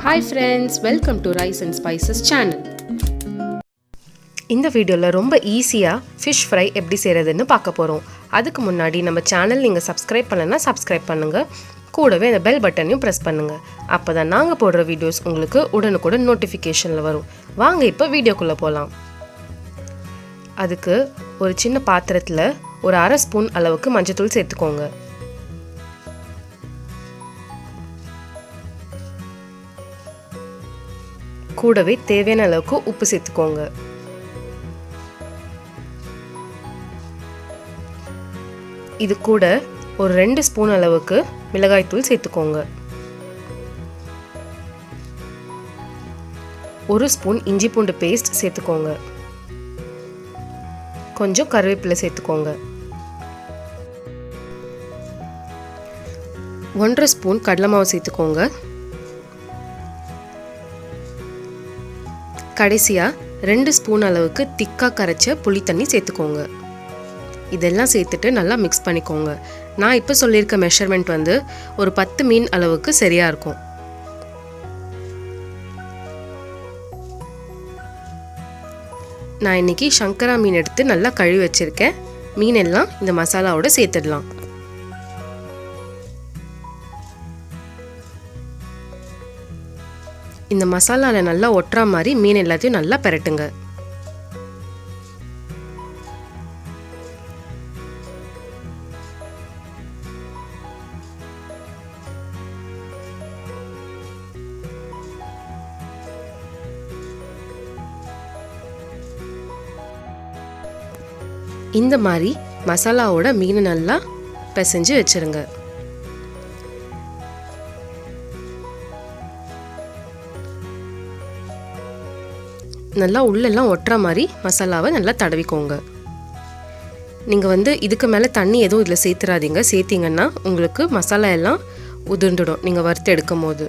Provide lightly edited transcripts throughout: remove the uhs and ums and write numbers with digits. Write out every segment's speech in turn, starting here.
Hi friends, welcome to Rice and Spices channel. இந்த வீடியோல ரொம்ப ஈஸியா fish fry எப்படி செய்யறதுன்னு பார்க்க போறோம். அதுக்கு முன்னாடி நம்ம சேனல் நீங்க சப்ஸ்கிரைப் பண்ணலனா சப்ஸ்கிரைப் பண்ணுங்க. கூடவே அந்த பெல் பட்டனையும் பிரஸ் பண்ணுங்க. அப்பதான் நாங்க போடுற வீடியோஸ் உங்களுக்கு உடனுக்குடன் நோட்டிஃபிகேஷன்ல வரும். வாங்க இப்போ வீடியோக்குள்ள போலாம். அதுக்கு ஒரு சின்ன பாத்திரத்துல ஒரு 1/2 ஸ்பூன் அளவுக்கு மஞ்சள் சேர்த்துக்கோங்க. கூடவே தேவையான அளவுக்கு உப்பு சேர்த்துக்கோங்க. இது கூட ஒரு 2 ஸ்பூன் அளவுக்கு மிளகாய் தூள் சேர்த்துக்கோங்க. 1 ஸ்பூன் இஞ்சி பூண்டு பேஸ்ட் சேர்த்துக்கோங்க. கொஞ்சம் கறிவேப்பிலை சேர்த்துக்கோங்க. 1/2 ஸ்பூன் கடலை மாவு சேர்த்துக்கோங்க. கடைசியா 2 ஸ்பூன் அளவுக்கு திக்கா கரைச்ச புளி தண்ணி சேர்த்துக்கோங்க. இதெல்லாம் சேர்த்துட்டு நல்லா மிக்ஸ் பண்ணிக்கோங்க. நான் இப்போ சொல்லியிருக்க மெஷர்மெண்ட் வந்து ஒரு 10 மீன் அளவுக்கு சரியா இருக்கும். நான் இன்னைக்கு சங்கரா மீன் எடுத்து நல்லா கழுவி வச்சிருக்கேன். மீன் எல்லாம் இந்த மசாலாவோட சேர்த்துடலாம். இந்த மசாலால நல்லா ஒட்டுற மாதிரி மீன் எல்லாத்தையும் நல்லா பிரட்டுங்க. இந்த மாதிரி மசாலாவோட மீன் நல்லா பிசைஞ்சு வச்சிருங்க. நல்லா உள்ளெல்லாம் ஒட்டுற மாதிரி மசாலாவை நல்லா தடவிக்கோங்க. நீங்கள் வந்து இதுக்கு மேலே தண்ணி எதுவும் இதில் சேர்த்துறாதீங்க. சேர்த்திங்கன்னா உங்களுக்கு மசாலா எல்லாம் உதிர்ந்துடும் நீங்கள் வறுத்து எடுக்கும் போது.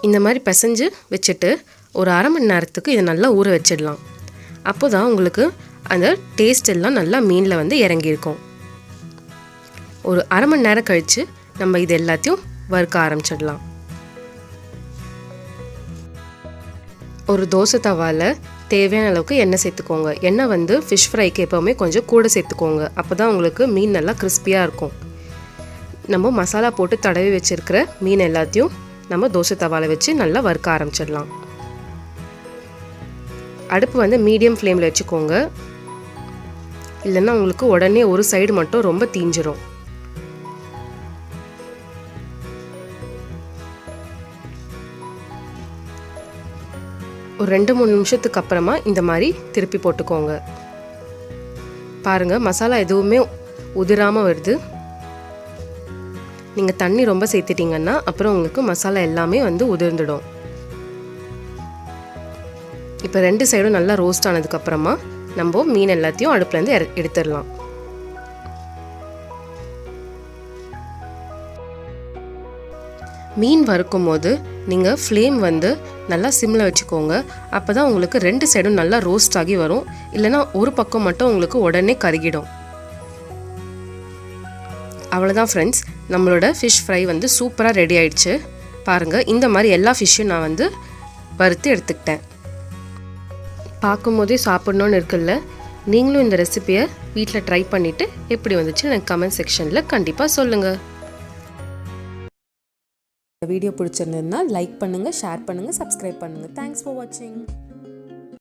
இந்த மாதிரி பிசைஞ்சு வச்சுட்டு ஒரு 1/2 மணி நேரத்துக்கு இதை நல்லா ஊற வச்சிடலாம். அப்போ தான் உங்களுக்கு அந்த டேஸ்ட் எல்லாம் நல்லா மீனில் வந்து இறங்கியிருக்கும். ஒரு 1/2 மணி நேரம் கழித்து நம்ம இது எல்லாத்தையும் வறுக்க ஆரம்பிச்சிடலாம். ஒரு தோசை தவாவில் தேவையான அளவுக்கு எண்ணெய் சேர்த்துக்கோங்க. எண்ணெய் வந்து ஃபிஷ் ஃப்ரைக்கு எப்போவுமே கொஞ்சம் கூட சேர்த்துக்கோங்க. அப்போ தான் உங்களுக்கு மீன் நல்லா கிறிஸ்பியாக இருக்கும். நம்ம மசாலா போட்டு தடவி வச்சுருக்கிற மீன் எல்லாத்தையும் நம்ம தோசை தவாவில் வச்சு நல்லா வறுக்க ஆரம்பிச்சிடலாம். அடுப்பு வந்து மீடியம் ஃப்ளேமில் வச்சுக்கோங்க. இல்லைன்னா உங்களுக்கு உடனே ஒரு சைடு மட்டும் ரொம்ப தீஞ்சிரும். ஒரு 2-3 நிமிஷத்துக்கு அப்புறமா இந்த மாதிரி திருப்பி போட்டுக்கோங்க. பாருங்கள் மசாலா எதுவுமே உதிராமல் வருது. நீங்கள் தண்ணி ரொம்ப சேர்த்துட்டிங்கன்னா அப்புறம் உங்களுக்கு மசாலா எல்லாமே வந்து உதிர்ந்துடும். இப்போ 2 சைடும் நல்லா ரோஸ்ட் ஆனதுக்கப்புறமா நம்ம மீன் எல்லாத்தையும் அடுப்புலேருந்து எடுத்துடலாம். மீன் வறுக்கும் போது நீங்கள் ஃப்ளேம் வந்து நல்லா சிம்மில் வச்சுக்கோங்க. அப்போ தான் உங்களுக்கு 2 சைடும் நல்லா ரோஸ்ட் ஆகி வரும். இல்லைனா ஒரு பக்கம் மட்டும் உங்களுக்கு உடனே கருகிடும். அவ்வளோதான் ஃப்ரெண்ட்ஸ், நம்மளோட ஃபிஷ் ஃப்ரை வந்து சூப்பராக ரெடி ஆயிடுச்சு. பாருங்கள் இந்த மாதிரி எல்லா ஃபிஷ்ஷையும் நான் வந்து வறுத்து எடுத்துக்கிட்டேன். பார்க்கும்போதே சாப்பிட்ணுன்னு இருக்குல்ல. நீங்களும் இந்த ரெசிபியை வீட்டில் ட்ரை பண்ணிவிட்டு எப்படி வந்துச்சு எனக்கு கமெண்ட் செக்ஷனில் கண்டிப்பாக சொல்லுங்கள். வீடியோ பிடிச்சிருந்ததுன்னா லைக் பண்ணுங்கள், ஷேர் பண்ணுங்கள், சப்ஸ்கிரைப் பண்ணுங்கள். தேங்க்ஸ் ஃபார் வாட்சிங்.